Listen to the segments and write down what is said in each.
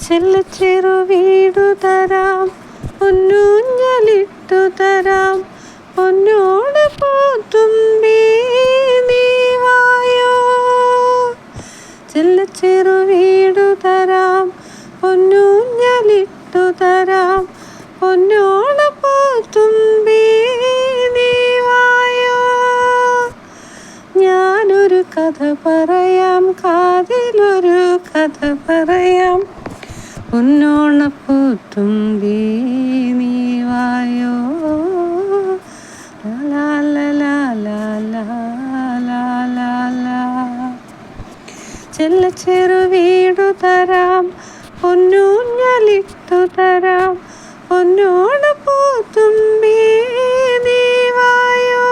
ചെല്ലച്ചെറു വീടു തരാം, പൊന്നൂഞ്ഞലിട്ടു തരാം, പൊന്നോട് പോത്തുമ്പി നീ വായോ. ചെല്ലച്ചെറു വീടു തരാം, പൊന്നൂഞ്ഞലിട്ടു തരാം, പൊന്നോട് പോത്തുമ്പി നീ വായോ. ഞാനൊരു കഥ പറയാം, കാതിലൊരു കഥ പറയാം, പൊന്നോണപ്പൂത്തുമ്പി നീ വായോ. ലാ ലാ ലാ ലാ ലാ ലാ ലാ. ചെല്ലച്ചെറു വീടു തരാം, പൊന്നൂഞ്ഞലിട്ടു തരാം, പൊന്നോട് പൂത്തുമ്പി നീ വായോ.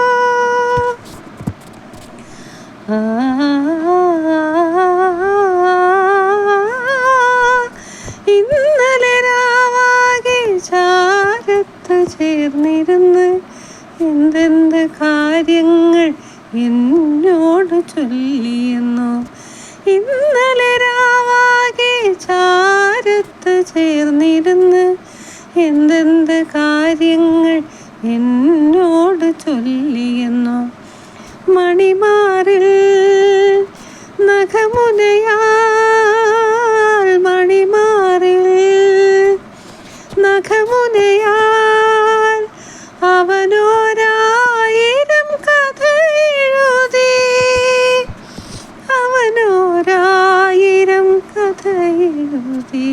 ഇന്നലെ രാവാകെ ചാരത്ത് ചേർന്നിരുന്ന് എന്തെന്ത് കാര്യങ്ങൾ എന്നോട് ചൊല്ലിയെന്നോ. ഇന്നലെ രാവാകെ ചാരത്ത് ചേർന്നിരുന്ന് എന്തെന്ത് കാര്യങ്ങൾ എന്നോട് ചൊല്ലിയെന്നോ. മണിമാറിൽ നഖമുനയാൽ, മണിമാറിൽ നഖമുനയാൽ അവനോരായിരം കഥ എഴുതി, അവനോരായിരം കഥ എഴുതി.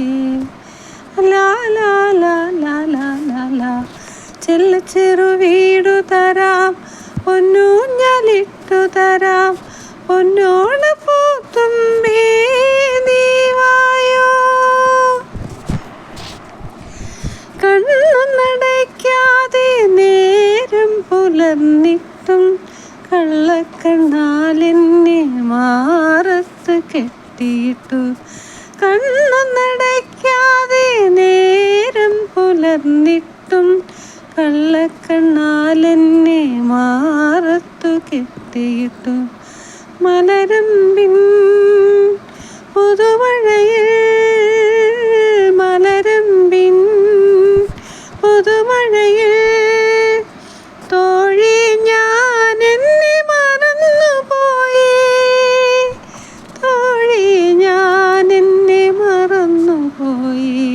ലാ ലാ ലാ ലാ ലാ ലാ ലാ. ചെല്ലച്ചെറു വീടു തരാം, പൊന്നൂഞ്ഞലിട്ടു തരാം, പൊന്നോട് പൂത്തുമ്പി നീ വായോ. കണ്ണൊന്നടയ്ക്കാതെ നേരം പുലർന്നിട്ടും കള്ളക്കണ്ണാലെന്നെ മാറത്ത് കെട്ടിയിട്ടു. കണ്ണൊന്നടയ്ക്കാതെ നേരം പുലർന്നിട്ടും കള്ളക്കണ്ണാലെന്നെ മാറത്തു കെട്ടിയിട്ടു. മലരമ്പിൻ പുതുമഴയിൽ, മലരമ്പിൻ പുതുമഴയിൽ തോഴി ഞാൻ എന്നെ മറന്നുപോയി, തോഴി ഞാൻ എന്നെ മറന്നുപോയി.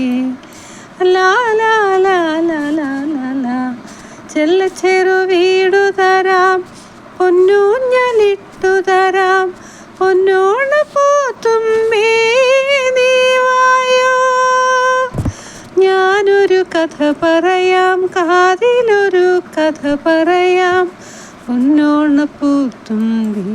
ലാ ലാ ലാ ലാ ലാ ലാ ലാ. ചെല്ലച്ചെറു വീടു തരാം, പൊന്നൂഞ്ഞലിട്ടു തരാം, പൊന്നോട് പൂത്തുമ്പി നീ വായോ. ഞാനൊരു കഥ പറയാം, കാതിലൊരു കഥ പറയാം, പൊന്നോണ പൂത്തുമ്പി